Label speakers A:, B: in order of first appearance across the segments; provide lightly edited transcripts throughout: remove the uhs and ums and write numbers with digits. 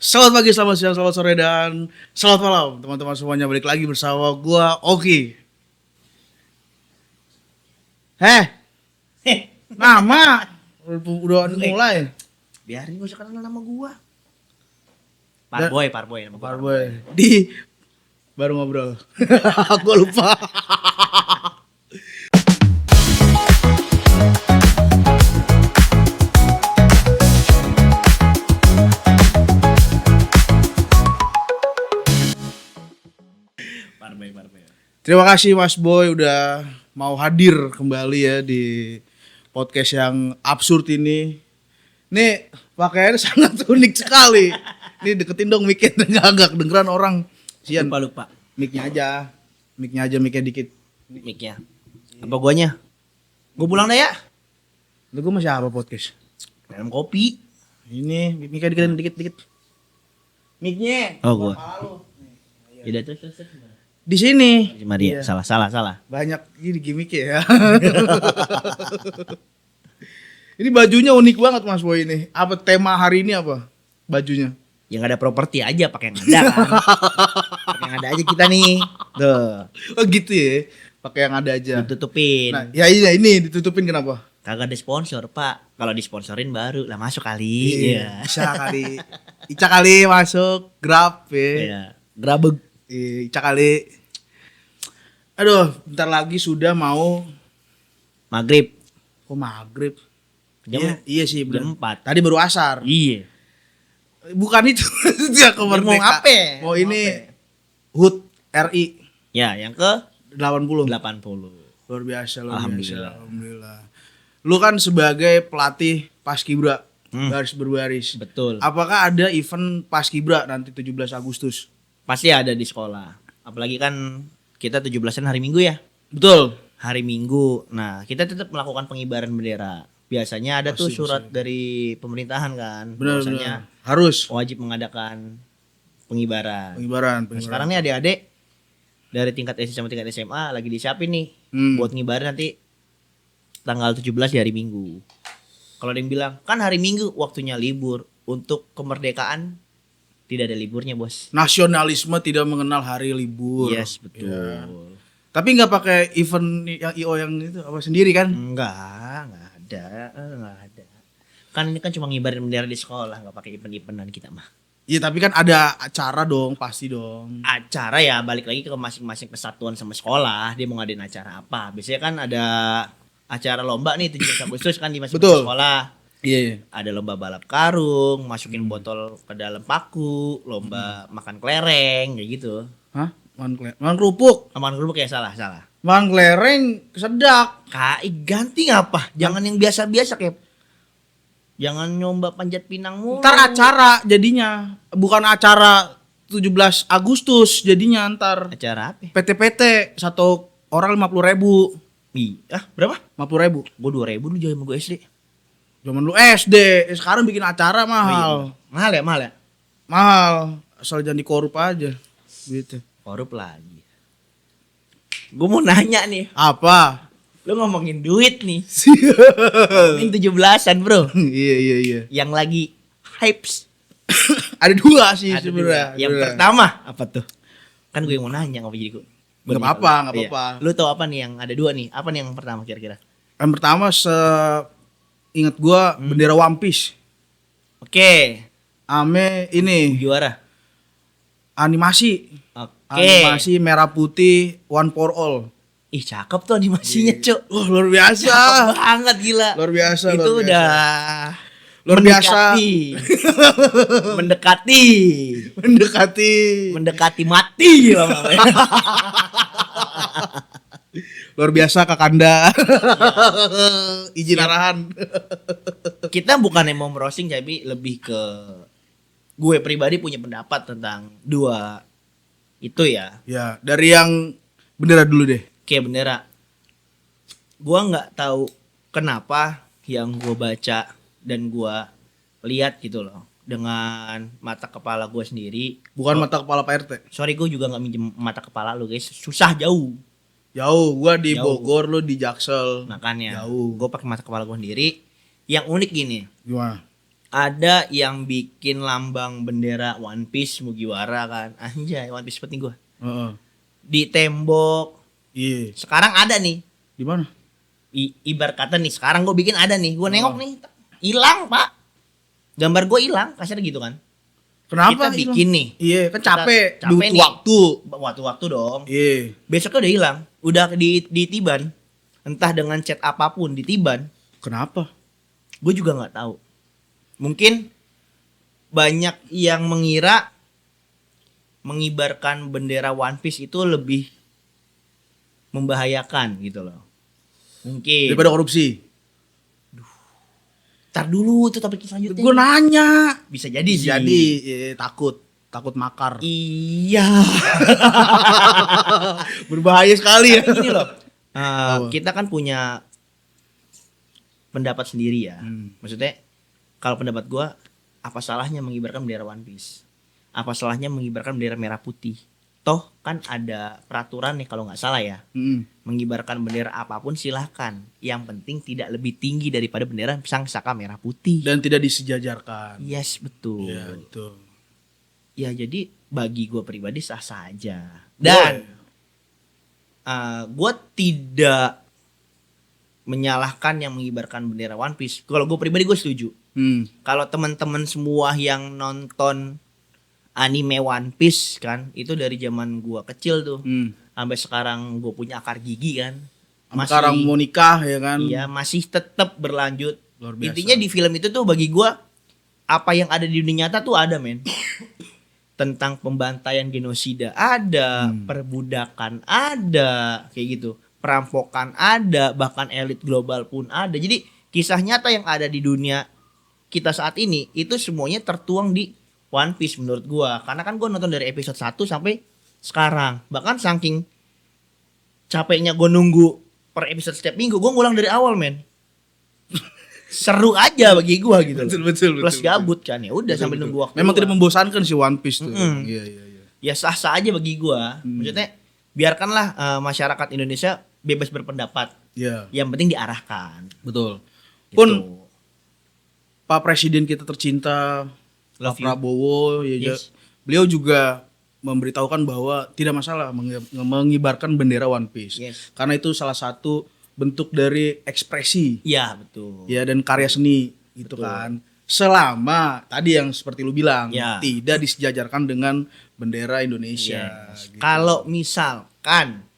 A: Selamat pagi, selamat siang, selamat sore, dan selamat malam teman-teman semuanya. Balik lagi bersama gua Oki. Nama udah mulai.
B: Biarin gak usah kenal nama gua.
A: Dan-
B: Parboy nama gua.
A: Parboy di baru ngobrol. Gua lupa.
B: Parboy.
A: Terima kasih Mas Boy udah mau hadir kembali ya di podcast yang absurd ini. Nih pakaiannya sangat unik sekali. Nih deketin dong mic-nya, agak kedengeran orang. Sian.
B: Lupa.
A: Mic-nya mic-nya dikit.
B: Mic-nya. Apa guanya? Gua pulang dah ya.
A: Lu gue masih apa podcast?
B: Minum kopi.
A: Ini mic-nya dikit. Mic-nya.
B: Oh, gua. Tidak terus.
A: Di sini.
B: Maria,
A: Iya.
B: salah.
A: Banyak gini gimmick ya. Ini bajunya unik banget Mas Boy ini. Apa tema hari ini apa? Bajunya.
B: Yang ada properti aja pakai yang ada kan. Pakai yang ada aja kita nih. Tuh,
A: Oh gitu ya. Pakai yang ada aja.
B: ditutupin.
A: Nah, ya ini ditutupin kenapa?
B: Kagak ada sponsor, Pak. Kalau disponsorin baru lah masuk kali. Iya.
A: Bisa kali. Ica kali masuk Grab ya.
B: Iya. Grabeg.
A: Ica kali. Aduh, bentar lagi sudah mau
B: Maghrib.
A: maghrib.
B: Jam
A: Iya sih
B: jam
A: bener.
B: 4.
A: Tadi baru asar.
B: Iya.
A: Bukan itu. Dia kemerdekaan.
B: Mau apa?
A: Mau ini HUT RI
B: Ya, yang ke
A: 80.
B: 80.
A: Luar biasa.
B: Alhamdulillah.
A: Lu kan sebagai pelatih Paskibra baris berbaris.
B: Betul.
A: Apakah ada event Paskibra nanti 17 Agustus?
B: Pasti ada di sekolah. Apalagi kan kita 17-an hari Minggu ya.
A: Betul.
B: Hari Minggu. Nah, kita tetap melakukan pengibaran bendera. Biasanya ada tuh surat dari pemerintahan kan.
A: Benar.
B: Bahwasanya
A: Harus
B: wajib mengadakan pengibaran.
A: pengibaran.
B: Nah, sekarang nih adik-adik dari tingkat SD sama tingkat SMA lagi disiapin nih buat ngibaran nanti tanggal 17 di hari Minggu. Kalau ada yang bilang, kan hari Minggu waktunya libur. Untuk kemerdekaan tidak ada liburnya, Bos.
A: Nasionalisme tidak mengenal hari libur.
B: Yes, betul.
A: Ya. Tapi nggak pakai event yang IO yang itu apa sendiri kan?
B: Enggak ada. Kan ini kan cuma ngibarin bendera di sekolah, nggak pakai event-eventan kita mah.
A: Iya tapi kan ada acara dong, pasti dong.
B: Acara ya balik lagi ke masing-masing kesatuan sama sekolah, dia mau ngadain acara apa. Biasanya kan ada acara lomba nih 17 Agustus kan di masing-masing sekolah.
A: Iya.
B: Ada lomba balap karung, masukin botol ke dalam paku, lomba makan kelereng kayak gitu.
A: Hah? Makan kerupuk.
B: Makan kerupuk ya salah.
A: Makan kelereng sedak.
B: KI ganti ngapa? Jangan yang biasa-biasa kayak jangan nyoba panjat pinang mulu.
A: Ntar acara jadinya, bukan acara 17 Agustus jadinya ntar.
B: Acara apa?
A: PT satu orang 50.000.
B: Berapa?
A: 50.000.
B: Gue 2.000 dulu zaman gue SD.
A: Zaman lu SD, sekarang bikin acara mahal.
B: Mahal ya?
A: Mahal. Asal jangan dikorup aja. Gitu.
B: Korup lagi. Gue mau nanya nih.
A: Apa?
B: Lu ngomongin duit nih. Ngomongin 17-an bro.
A: Iya.
B: Yang lagi hypes.
A: Ada dua sih
B: Ada
A: sebenarnya.
B: dua. Yang pertama apa tuh? Kan gue yang mau nanya. Ngapa jadi gue?
A: Nggak apa-apa.
B: Lu tau apa nih yang ada dua nih? Apa nih yang pertama kira-kira?
A: Yang pertama ingat gua bendera One Piece.
B: Oke.
A: Ame ini
B: Juara.
A: animasi.
B: Oke.
A: Animasi merah putih One for All.
B: Ih cakep tuh animasinya Cuk.
A: Wah luar biasa.
B: Cakep banget gila.
A: Luar biasa.
B: Itu
A: luar biasa.
B: udah
A: Luar biasa.
B: Mendekati mati lah mamanya.
A: Luar biasa Kakanda. Izin arahan.
B: Kita bukan yang mau merosting tapi lebih ke gue pribadi punya pendapat tentang dua itu ya.
A: Ya, dari yang bendera dulu deh.
B: Kayak bendera. Gua nggak tahu kenapa yang gue baca dan gue lihat gitu loh dengan mata kepala gue sendiri.
A: Bukan mata kepala Pak RT.
B: Sorry gue juga nggak minjem mata kepala lu guys, susah jauh.
A: Jauh, gua di
B: Jauh.
A: Bogor, lu di Jaksel.
B: Makanya
A: Jauh.
B: gue pakai mata kepala gue sendiri. Yang unik gini,
A: Gimana?
B: Ada yang bikin lambang bendera One Piece Mugiwara kan. Anjay, One Piece penting gua.
A: Heeh.
B: Di tembok.
A: Iya.
B: Sekarang ada nih.
A: Di mana?
B: Ibarat kata nih, sekarang gue bikin ada nih. Gue nengok nih, hilang, Pak. Gambar gue hilang, kasarnya gitu kan.
A: Kenapa?
B: Kita bikin nih.
A: Iya, kan capek.
B: Capek
A: Butuh
B: nih.
A: waktu.
B: Waktu dong.
A: Iya.
B: Besoknya udah hilang. Udah ditiban. Entah dengan chat apapun ditiban.
A: Kenapa?
B: Gue juga nggak tahu. Mungkin banyak yang mengira mengibarkan bendera One Piece itu lebih membahayakan gitu loh. Mungkin.
A: Daripada korupsi.
B: Ntar dulu itu topik selanjutnya.
A: Gue nanya.
B: Bisa jadi sih.
A: Jadi takut makar.
B: Iya.
A: Berbahaya sekali ya.
B: Tapi gini loh. Kita kan punya pendapat sendiri ya. Maksudnya kalau pendapat gua, apa salahnya mengibarkan bendera One Piece? Apa salahnya mengibarkan bendera merah putih? Toh kan ada peraturan nih kalau nggak salah ya. Mengibarkan bendera apapun silahkan. Yang penting tidak lebih tinggi daripada bendera sang saka merah putih.
A: Dan tidak disejajarkan.
B: Yes, betul.
A: Iya, betul.
B: Ya jadi bagi gue pribadi sah-sah aja. Dan gue tidak menyalahkan yang mengibarkan bendera One Piece. Kalau gue pribadi gue setuju. Kalau teman-teman semua yang nonton anime One Piece kan, itu dari zaman gue kecil tuh, sampai sekarang gue punya akar gigi kan.
A: Sekarang mau nikah ya kan.
B: Iya, masih tetap berlanjut.
A: Luar biasa.
B: Intinya di film itu tuh bagi gue, apa yang ada di dunia nyata tuh ada men. Tentang pembantaian genosida ada, perbudakan ada, kayak gitu. Perampokan ada, bahkan elit global pun ada. Jadi kisah nyata yang ada di dunia kita saat ini itu semuanya tertuang di One Piece menurut gua. Karena kan gua nonton dari episode 1 sampai sekarang. Bahkan saking capeknya gua nunggu per episode setiap minggu, gua ngulang dari awal men. Seru aja bagi gua gitu.
A: Betul.
B: Plus gabut kan ya udah sambil nunggu waktu.
A: Memang
B: luang.
A: tidak membosankan si One Piece tuh. Iya.
B: Ya sah-sah aja bagi gua. Maksudnya biarkanlah masyarakat Indonesia bebas berpendapat.
A: Iya.
B: Yang penting diarahkan.
A: Betul.
B: Gitu.
A: Pun Pak Presiden kita tercinta
B: Love
A: Pak
B: you.
A: Prabowo ya,
B: Yes.
A: beliau juga memberitahukan bahwa tidak masalah mengibarkan bendera One Piece.
B: Yes.
A: Karena itu salah satu bentuk dari ekspresi
B: Iya betul.
A: ya dan karya seni gitu
B: Betul.
A: kan. Selama tadi yang seperti lu bilang
B: Ya.
A: tidak disejajarkan dengan bendera Indonesia.
B: Yes.
A: Gitu.
B: Kalau misalkan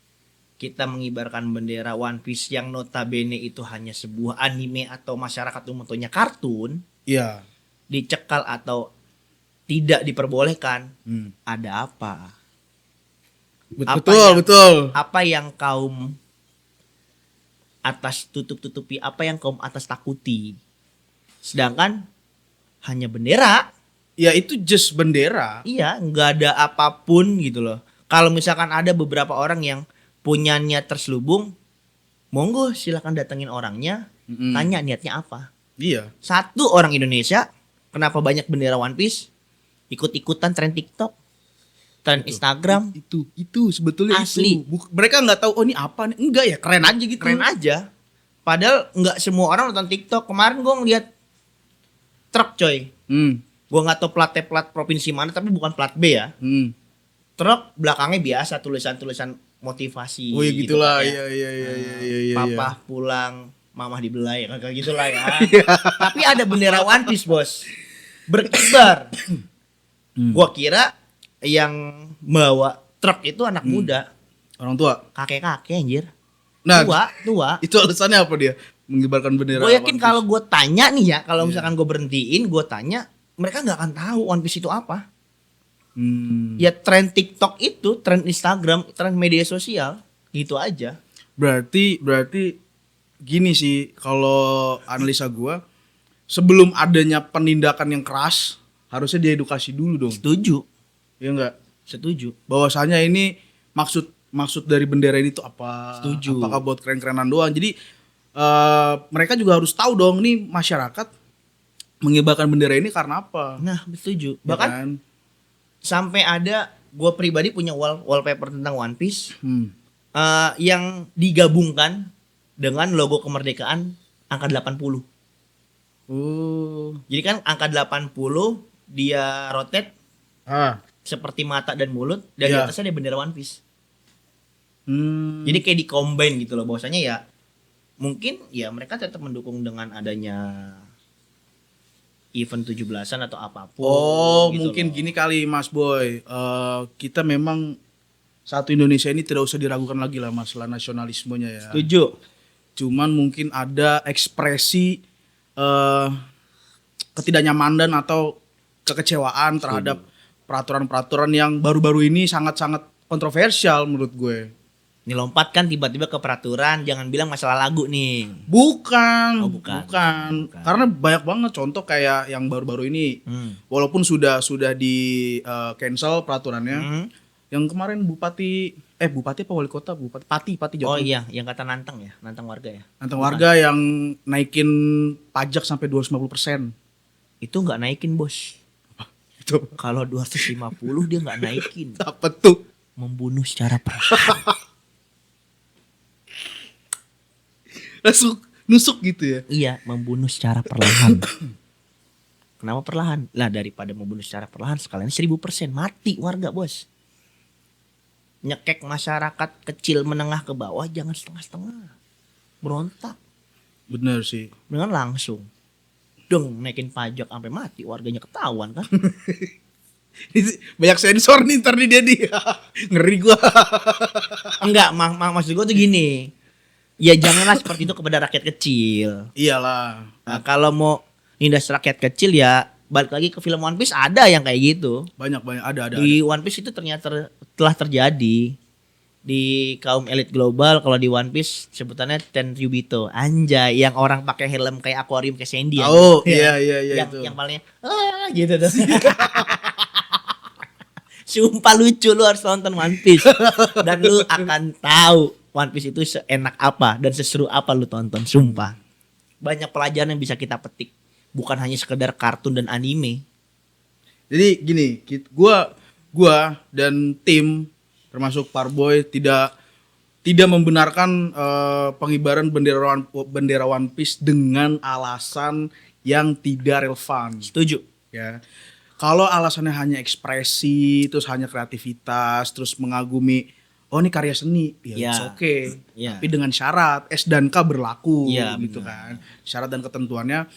B: kita mengibarkan bendera One Piece yang notabene itu hanya sebuah anime atau masyarakat umumnya kartun,
A: Iya.
B: dicekal atau tidak diperbolehkan,
A: Hmm.
B: ada apa?
A: Betul.
B: Apa yang kaum atas tutup-tutupi, apa yang kaum atas takuti? Sedangkan hanya bendera,
A: Ya itu just bendera.
B: iya, nggak ada apapun gitu loh. Kalau misalkan ada beberapa orang yang punya niat terselubung, monggo silakan datengin orangnya, tanya niatnya apa.
A: Iya.
B: Satu orang Indonesia, kenapa banyak bendera One Piece? Ikut-ikutan tren TikTok, tren Instagram,
A: Itu sebetulnya
B: Asli.
A: itu. Mereka nggak tahu oh ini apa nih. Enggak ya, keren aja gitu.
B: keren aja. Padahal nggak semua orang nonton TikTok. Kemarin gue ngeliat truk coy. Gue nggak tahu plat provinsi mana, tapi bukan plat B ya. Truk belakangnya biasa tulisan-tulisan motivasi.
A: Oh ya
B: gitu
A: gitulah.
B: kan ya.
A: Iya.
B: Papa pulang, mamah dibelai, kayak gitulah ya. Tapi ada bendera One Piece bos, berkibar. Gua kira yang bawa truk itu anak muda,
A: Orang tua.
B: kakek-kakek anjir.
A: Nah,
B: Tua.
A: itu alasannya apa dia mengibarkan bendera?
B: Gue yakin
A: One Piece?
B: kalau gue tanya nih ya, kalau misalkan gue berhentiin, gue tanya, mereka nggak akan tahu One Piece itu apa. Ya tren TikTok itu, tren Instagram, tren media sosial, gitu aja.
A: Berarti gini sih kalau analisa gua, sebelum adanya penindakan yang keras harusnya diedukasi dulu dong.
B: Setuju,
A: Ya enggak?
B: setuju.
A: Bahwasanya ini maksud dari bendera ini tuh apa?
B: Setuju.
A: Apakah buat keren-kerenan doang? Jadi mereka juga harus tahu dong nih masyarakat mengibarkan bendera ini karena apa?
B: Nah, setuju.
A: Ya
B: Bahkan
A: kan?
B: sampai ada, gue pribadi punya wallpaper tentang One Piece yang digabungkan dengan logo kemerdekaan angka 80.
A: Oh.
B: Jadi kan angka 80 dia rotate
A: Ah.
B: seperti mata dan mulut, dan di
A: Iya.
B: atasnya ada bendera One Piece.
A: Hmm.
B: Jadi kayak di-combine gitu loh, bahwasanya ya mungkin ya mereka tetap mendukung dengan adanya event 17-an atau apapun.
A: Oh,
B: gitu
A: mungkin
B: loh.
A: gini kali Mas Boy. Kita memang satu Indonesia ini tidak usah diragukan lagi lah masalah nasionalismenya ya.
B: Setuju.
A: Cuman mungkin ada ekspresi eh ketidaknyamanan atau kekecewaan terhadap peraturan-peraturan yang baru-baru ini sangat-sangat kontroversial menurut gue.
B: Ini lompat kan tiba-tiba ke peraturan, jangan bilang masalah lagu nih.
A: Bukan,
B: Oh, bukan.
A: bukan. Karena banyak banget contoh kayak yang baru-baru ini. Walaupun sudah di cancel peraturannya.
B: Hmm.
A: Yang kemarin bupati apa wali kota, pati
B: Oh
A: jatuh.
B: iya, yang kata nantang ya, nantang warga ya.
A: Nantang warga yang naikin pajak sampai 250%.
B: Itu nggak naikin bos.
A: Itu
B: Kalau 250 dia nggak naikin.
A: apa tuh?
B: Membunuh secara perlahan.
A: Langsung nusuk gitu ya.
B: Iya, membunuh secara perlahan. Kenapa perlahan? Lah daripada membunuh secara perlahan sekalian 1000% mati warga bos. Nyekek masyarakat kecil menengah ke bawah jangan setengah-setengah. Berontak.
A: Bener sih.
B: Dengan langsung. Dong naikin pajak sampai mati warganya ketahuan kan.
A: Ini banyak sensor nih ntar nih dia nih. Ngeri gua.
B: Enggak, maksud gue tuh gini. Ya janganlah seperti itu kepada rakyat kecil.
A: Iyalah.
B: Nah, kalau mau nindas rakyat kecil ya balik lagi ke film One Piece, ada yang kayak gitu.
A: Banyak ada.
B: Di One Piece itu ternyata telah terjadi di kaum elit global. Kalau di One Piece sebutannya Tenryubito, anjay, yang orang pakai helm kayak akuarium kayak Sandy.
A: Oh,
B: ya.
A: iya
B: yang,
A: itu.
B: yang palingnya gitu tuh. Sumpah lucu, lu harus nonton One Piece dan lu akan tahu One Piece itu seenak apa dan seseru apa lu tonton, sumpah. Banyak pelajaran yang bisa kita petik, bukan hanya sekedar kartun dan anime.
A: Jadi gini, gua dan tim termasuk Parboy tidak membenarkan pengibaran bendera One Piece dengan alasan yang tidak relevan.
B: Setuju.
A: Ya. Kalau alasannya hanya ekspresi, terus hanya kreativitas, terus mengagumi, oh ini karya seni, ya
B: Ya.
A: it's okay.
B: Ya.
A: Tapi dengan syarat S dan K berlaku,
B: Ya,
A: gitu
B: benar.
A: kan. Syarat dan ketentuannya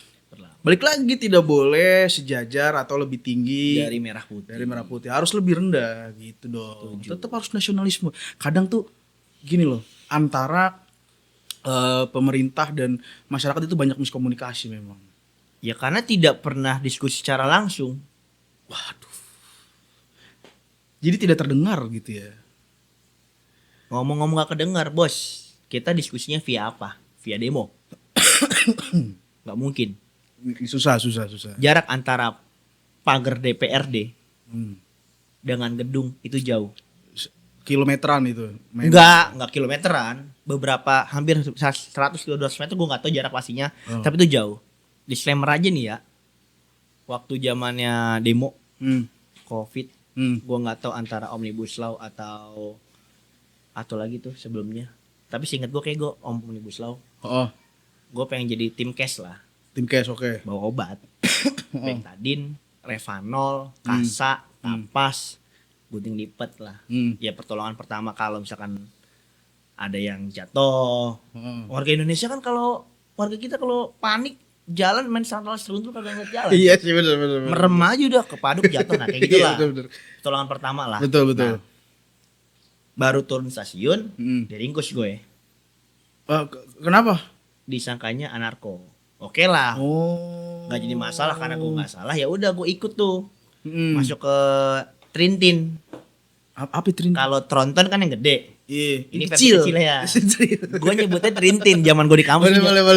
A: balik lagi tidak boleh sejajar atau lebih tinggi
B: Dari merah putih.
A: dari merah putih, harus lebih rendah gitu dong. Tetap harus nasionalisme. Kadang tuh gini loh, antara pemerintah dan masyarakat itu banyak miskomunikasi memang.
B: Ya karena tidak pernah diskusi secara langsung.
A: Waduh. Jadi tidak terdengar gitu ya.
B: Ngomong-ngomong gak kedengar, bos. Kita diskusinya via apa? Via demo. Gak mungkin.
A: Susah.
B: Jarak antara pagar DPRD
A: Hmm.
B: dengan gedung itu jauh.
A: Kilometeran itu.
B: Enggak kilometeran. Beberapa hampir 100 kilo 200 meter, gue gak tahu jarak pastinya.
A: Oh.
B: Tapi itu jauh. Disclaimer aja nih ya. Waktu zamannya demo
A: Hmm.
B: COVID, gue nggak tahu antara Omnibus Law atau lagi tuh sebelumnya. Tapi seingat gue kayak gue Omnibus Law.
A: Oh,
B: Gue pengen jadi tim cash lah,
A: tim cash oke.
B: bawa obat, Betadine, Revanol, Kasa, Tapas, gunting lipet lah.
A: Hmm.
B: Ya pertolongan pertama kalau misalkan ada yang jatuh.
A: Oh.
B: Warga Indonesia kan warga kita kalau panik jalan main sandal seruntul kagak ngeliat jalan.
A: Iya sih benar.
B: Merem aja udah kepaduk jatuh, nah kayak gitulah.
A: Iya, betul.
B: Pertolongan pertama lah.
A: Betul.
B: Nah, baru turun stasiun, diringkus gue.
A: Kenapa?
B: Disangkanya anarko. Oke lah,
A: Oh.
B: nggak jadi masalah karena gue nggak salah. Ya udah gue ikut tuh,
A: Mm.
B: masuk ke Trintin.
A: Apa itu?
B: Kalau Tronton kan yang gede.
A: Iya,
B: Ini versi kecil ya. Gue nyebutnya Trintin, zaman gue di kampus.
A: Boleh.
B: Gue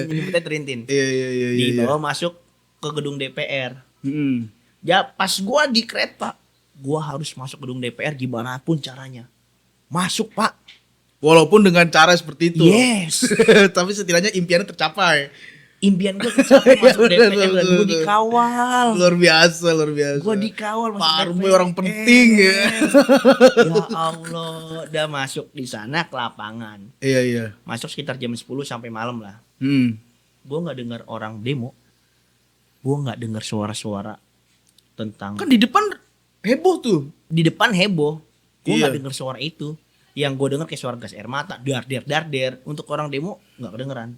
B: nyebutnya Trintin.
A: Iya.
B: Dibawa masuk ke gedung DPR.
A: Mm.
B: Ya pas gue di kereta, gue harus masuk gedung DPR gimana pun caranya. Masuk pak.
A: Walaupun dengan cara seperti itu.
B: Yes.
A: Tapi setidaknya impiannya tercapai.
B: Impian gue tercapai masuk
A: Bener,
B: DPR dan gue
A: bener.
B: dikawal.
A: Luar biasa.
B: Gue dikawal masuk
A: Parboy
B: DPR.
A: orang penting ya.
B: Ya Allah, udah masuk di sana ke lapangan.
A: Iya.
B: Masuk sekitar jam 10 sampai malam lah.
A: Hmm.
B: Gue nggak dengar orang demo. gue nggak dengar suara-suara tentang
A: Kan di depan heboh tuh.
B: di depan heboh. Gue
A: Iya.
B: nggak dengar suara itu. Yang gue dengar kayak suara gas air mata, dar. Untuk orang demo nggak kedengeran.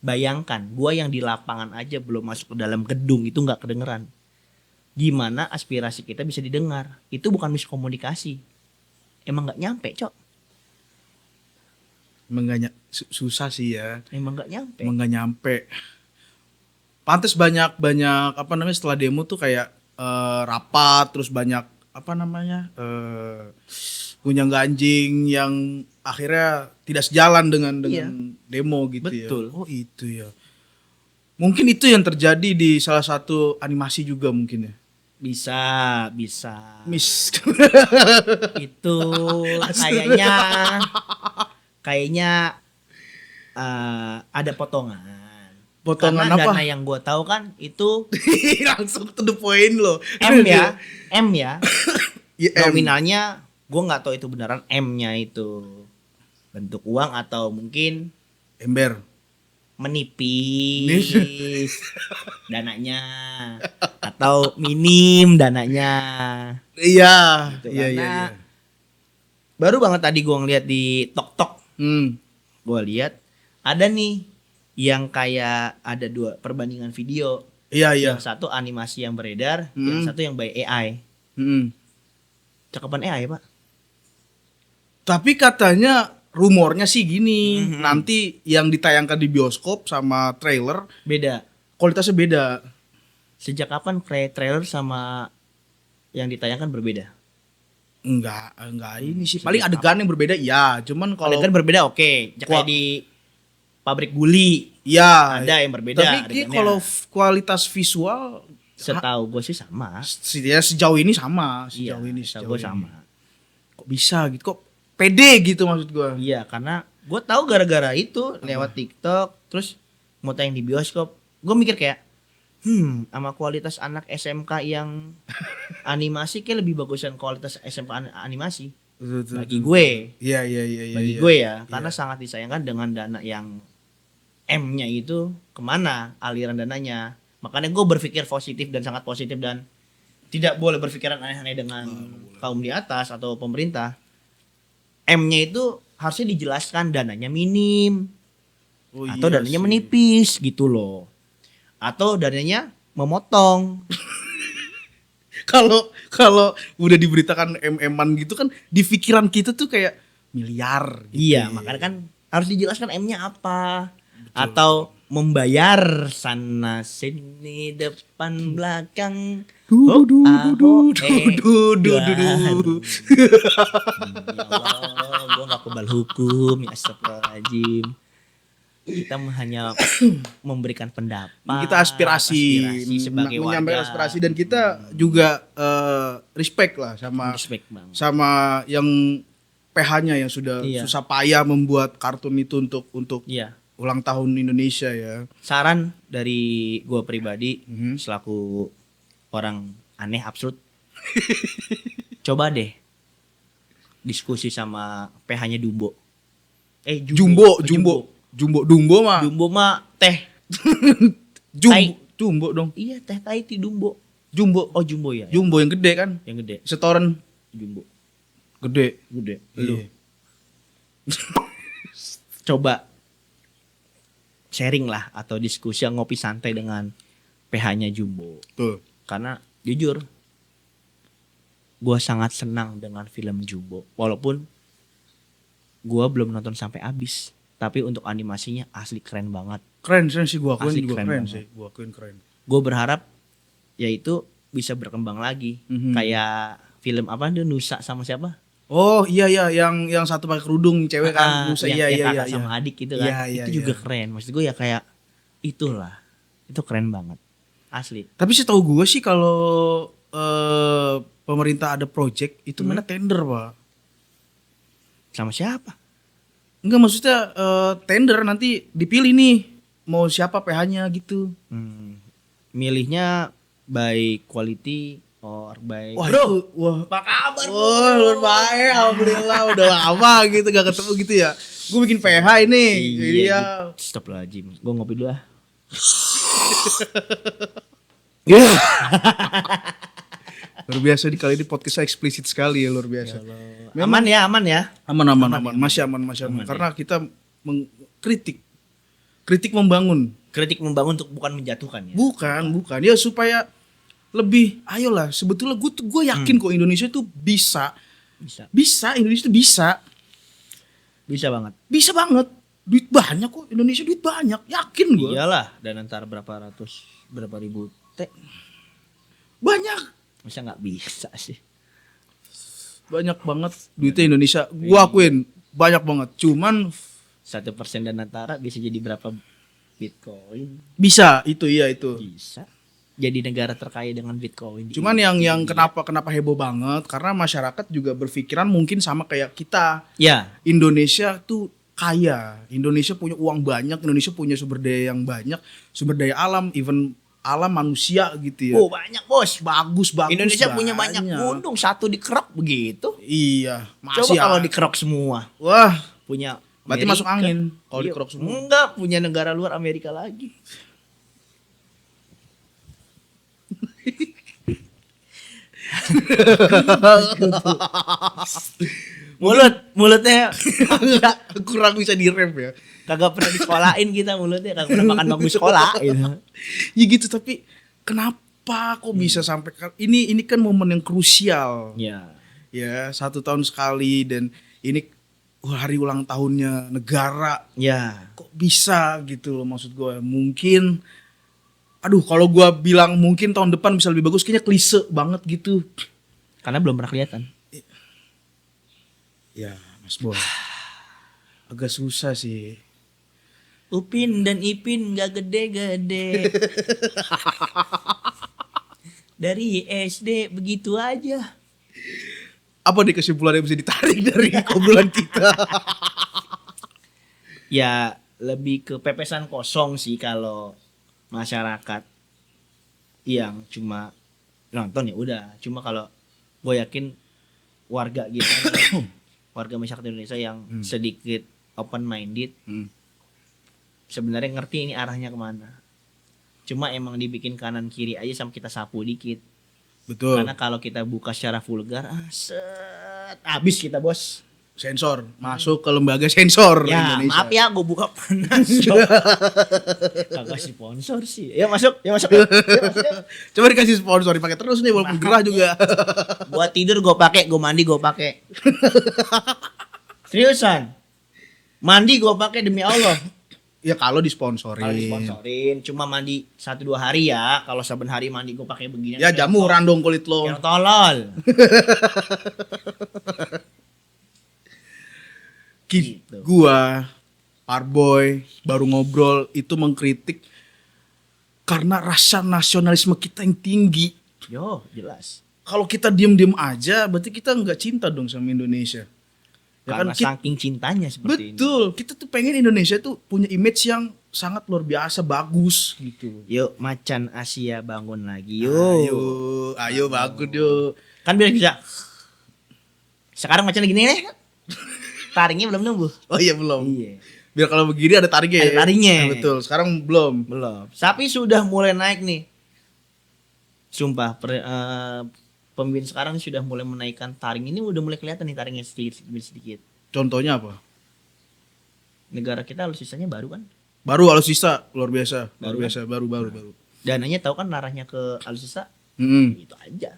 B: Bayangkan, gue yang di lapangan aja belum masuk ke dalam gedung itu nggak kedengeran. Gimana aspirasi kita bisa didengar? Itu bukan miskomunikasi. Emang nggak nyampe, Cok.
A: Emang nggak susah sih ya.
B: Emang nggak nyampe.
A: Emang nggak nyampe. Pantes banyak apa namanya setelah demo tuh kayak rapat, terus banyak apa namanya gunjang ganjing yang akhirnya tidak sejalan dengan
B: Iya.
A: demo gitu
B: Betul.
A: ya. Oh itu ya. Mungkin itu yang terjadi di salah satu animasi juga mungkin ya.
B: Bisa.
A: Miss.
B: Itu kayaknya ada potongan.
A: Potongan
B: Karena
A: apa?
B: dana yang gue tahu kan itu
A: Langsung to the point loh.
B: M ya.
A: Ya, M.
B: Nominalnya gue nggak tahu itu beneran M-nya itu bentuk uang atau mungkin
A: Ember.
B: menipis dananya atau minim dananya.
A: Iya.
B: Gitu,
A: Iya,
B: karena
A: iya.
B: baru banget tadi gue ngeliat di TokTok, gue lihat ada nih yang kayak ada 2 perbandingan video.
A: Iya, iya.
B: Yang satu animasi yang beredar, yang satu yang by AI. Cakapan AI, Pak.
A: Tapi katanya rumornya sih gini, nanti yang ditayangkan di bioskop sama trailer
B: Beda.
A: kualitasnya beda.
B: Sejak kapan trailer sama yang ditayangkan berbeda?
A: Enggak ini sih. Paling adegan yang berbeda ya, cuman kalau
B: Adegan berbeda oke. Kayak di pabrik guli
A: ya
B: ada yang berbeda.
A: tapi
B: adegannya.
A: kalau kualitas visual
B: setahu gue sih sama.
A: ya sejauh ini sama,
B: Iya, setahu gue sama.
A: Kok bisa gitu? Kok pede gitu maksud gua.
B: Iya, karena gue tahu gara-gara itu lewat TikTok, terus mau tayang di bioskop, gue mikir kayak, sama kualitas anak SMK yang animasi kayak lebih bagusan kualitas SMK animasi. Bagi gue,
A: Iya.
B: bagi gue ya, karena sangat disayangkan dengan dana yang M-nya itu kemana aliran dananya. Makanya gue berpikir positif dan sangat positif dan tidak boleh berpikiran aneh-aneh dengan kaum di atas atau pemerintah. M-nya itu harusnya dijelaskan dananya minim atau
A: iya
B: dananya
A: sih.
B: menipis gitu loh. Atau dananya memotong.
A: Kalau udah diberitakan MM-an gitu kan di pikiran kita tuh kayak miliar gitu.
B: Iya, makanya kan harus dijelaskan M-nya apa. Atau membayar sana sini depan belakang. Ya Allah, gue gak kebal hukum, ya astagfirullahaladzim. Kita hanya memberikan pendapat.
A: Kita aspirasi
B: sebagai
A: menyampaikan
B: warga.
A: aspirasi dan kita juga respect lah
B: Respect banget.
A: sama yang PH-nya yang sudah
B: Iya.
A: susah payah membuat kartun itu untuk
B: Iya.
A: ulang tahun Indonesia ya.
B: Saran dari gue pribadi
A: Mhm.
B: selaku orang aneh absurd, coba deh diskusi sama PH-nya Dumbo.
A: Dumbo mah.
B: Dumbo mah teh. Tai.
A: Jumbo dong.
B: Iya, teh Tahiti Dumbo.
A: Jumbo.
B: Oh, Jumbo ya.
A: Jumbo yang gede kan?
B: Yang gede.
A: Setoran
B: Jumbo.
A: gede.
B: Gede.
A: Iya.
B: Coba sharing lah atau diskusi ngopi santai dengan PH-nya Jumbo.
A: Tuh.
B: Karena jujur gue sangat senang dengan film Jumbo. Walaupun gue belum nonton sampai habis. Tapi untuk animasinya asli keren banget.
A: Keren sih gua akuin
B: Asli
A: juga
B: keren
A: keren
B: banget.
A: sih. Gua akuin keren.
B: Gue berharap yaitu bisa berkembang lagi.
A: Mhm.
B: Kayak film apa tuh Nusa sama siapa?
A: Oh iya yang satu pakai kerudung cewek kan. Nusa,
B: yang,
A: iya
B: yang
A: iya
B: kakak
A: iya.
B: sama adik gitu kan.
A: Iya, iya,
B: itu juga
A: iya.
B: keren. Maksud gue ya kayak itulah. Itu keren banget. Asli.
A: Tapi setahu gue sih kalau pemerintah ada project itu mana tender, Pak.
B: Sama siapa?
A: Enggak maksudnya tender nanti dipilih nih mau siapa PH-nya gitu.
B: Milihnya by quality or by
A: Wah,
B: bro.
A: itu, wah.
B: Apa kabar?
A: Wah, luar baik, alhamdulillah udah lama gitu gak ketemu gitu ya. Gue bikin PH ini. Jadi ya
B: Stop lah Jim. Gue ngopi dulu ah.
A: Ya. Luar biasa nih, kali ini podcastnya eksplisit sekali ya, luar biasa.
B: Aman ya.
A: Aman. Masih aman. Karena kita mengkritik. Kritik membangun.
B: Kritik membangun untuk bukan menjatuhkan ya.
A: Bukan. Ya supaya lebih, ayolah. Sebetulnya gue yakin kok Indonesia tuh bisa. Indonesia tuh bisa.
B: Bisa banget.
A: Bisa banget. Duit banyak kok. Indonesia duit banyak. Yakin gue.
B: Iyalah, dan antara berapa ribu T.
A: Banyak.
B: Masa nggak bisa sih?
A: Banyak banget duitnya Indonesia. Gua akuin banyak banget. Cuman
B: 1% dan antara bisa jadi berapa Bitcoin?
A: bisa itu.
B: Bisa. Jadi negara terkaya dengan Bitcoin.
A: Cuman yang kenapa heboh banget karena masyarakat juga berpikiran mungkin sama kayak kita.
B: Ya.
A: Indonesia tuh kaya. Indonesia punya uang banyak, Indonesia punya sumber daya yang banyak, sumber daya alam, even alam manusia gitu ya.
B: Oh, banyak, Bos.
A: Bagus.
B: Indonesia punya banyak gunung, satu dikerok begitu.
A: Iya,
B: Coba kalau dikerok semua.
A: Wah,
B: Punya
A: berarti
B: Amerika.
A: masuk angin kalau
B: Iya,
A: dikerok semua.
B: Enggak, punya negara luar Amerika lagi. Mulutnya
A: Kurang bisa direm ya.
B: kagak pernah disekolahin kita, mulutnya kagak pernah makan bangku sekolah gitu.
A: Ya gitu, tapi kenapa kok bisa sampai ini kan momen yang krusial.
B: Ya.
A: Ya, 1 tahun sekali dan ini hari ulang tahunnya negara.
B: Ya.
A: Kok bisa gitu loh, maksud gue. Mungkin kalau gue bilang mungkin tahun depan bisa lebih bagus, kayaknya klise banget gitu.
B: Karena belum pernah kelihatan.
A: Ya, Mas Boy. Agak susah sih.
B: Upin dan Ipin gak gede-gede. Dari SD begitu aja.
A: Apa nih kesimpulan yang bisa ditarik dari obrolan kita?
B: Ya lebih ke pepesan kosong sih kalau masyarakat yang cuma nonton ya udah. Cuma kalau gue yakin warga kita, warga masyarakat Indonesia yang sedikit open minded, sebenarnya ngerti ini arahnya kemana. Cuma emang dibikin kanan kiri aja sama kita sapu dikit.
A: Betul.
B: Karena kalau kita buka secara vulgar, habis kita, Bos.
A: Sensor, masuk ke lembaga sensor
B: Ya,
A: Indonesia.
B: maaf ya, gue buka panas. Kagak sponsor sih. Ya masuk.
A: Coba dikasih sponsor, dipakai terus nih walaupun gerah juga.
B: Gua tidur gue pakai, gue mandi gue pakai. Seriusan. Mandi gue pakai demi Allah.
A: Ya kalau disponsorin.
B: Kalau disponsorin, cuma mandi 1-2 hari ya. Kalau saben hari mandi gue pakai begini.
A: Ya jamuran dong kulit lo.
B: Yang tolol.
A: Gitu. Gua, Parboy, baru ngobrol itu mengkritik karena rasa nasionalisme kita yang tinggi.
B: Yo, jelas.
A: Kalau kita diem-diem aja, berarti kita nggak cinta dong sama Indonesia. Ya
B: Karena saking cintanya seperti
A: betul, kita tuh pengen Indonesia tuh punya image yang sangat luar biasa bagus gitu.
B: Yuk, macan Asia bangun lagi. Yuk.
A: Ayo bagus yuk.
B: Kan biar bisa. Sekarang macan gini nih. Taringnya belum numbuh.
A: Oh iya belum.
B: Iya.
A: Biar kalau begini ada taringnya.
B: Ada taringnya.
A: Nah, betul. Sekarang belum.
B: Belum. Sapi sudah mulai naik nih. Sumpah, pemimpin sekarang sudah mulai menaikkan taring. Ini udah mulai kelihatan nih taringnya sedikit.
A: Contohnya apa?
B: Negara kita alutsistanya baru kan?
A: Baru alutsista luar biasa.
B: Baru.
A: Baru.
B: Dananya tahu kan arahnya ke alutsista? Itu aja.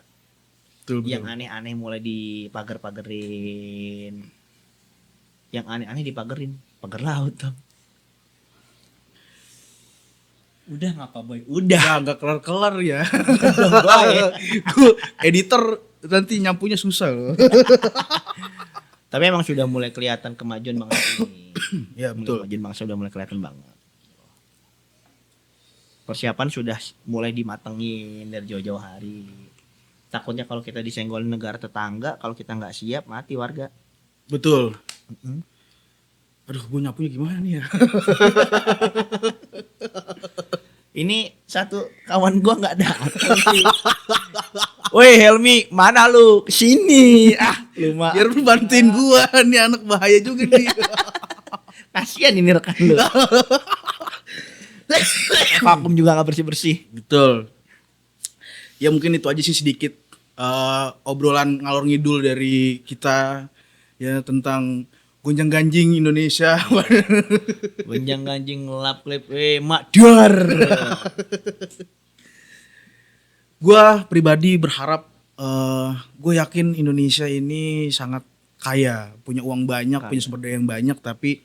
A: Betul.
B: Yang aneh-aneh mulai dipagar-pagerin. Yang aneh-aneh dipagerin. Pagar laut dong. Udah ngapa boy? Udah.
A: Ya nggak kelar-kelar ya.
B: Udah,
A: Gue editor nanti nyampunya susah loh.
B: Tapi emang sudah mulai kelihatan kemajuan bangsa ini.
A: Ya betul.
B: Kemajuan bangsa sudah mulai kelihatan banget. Persiapan sudah mulai dimatengin dari jauh-jauh hari. Takutnya kalau kita disenggol negara tetangga, kalau kita nggak siap mati warga.
A: Betul. Aduh, gue nyapunya gimana nih ya?
B: Ini satu kawan gua nggak datang sih. Woi Helmi, mana lu? Kesini. Lu mah.
A: Biar lu bantuin gua, nih anak bahaya juga nih.
B: Kasian ini rekan lu. Vakum juga nggak bersih-bersih.
A: Betul. Ya mungkin itu aja sih sedikit obrolan ngalor ngidul dari kita ya tentang gonjang-ganjing Indonesia.
B: Benjang ganjing lap klip mak duar.
A: Gua pribadi berharap gue yakin Indonesia ini sangat kaya, punya uang banyak, punya sumber daya yang banyak, tapi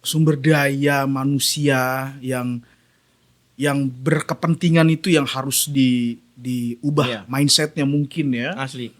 A: sumber daya manusia yang berkepentingan itu yang harus diubah
B: Iya.
A: mindsetnya mungkin ya.
B: Asli.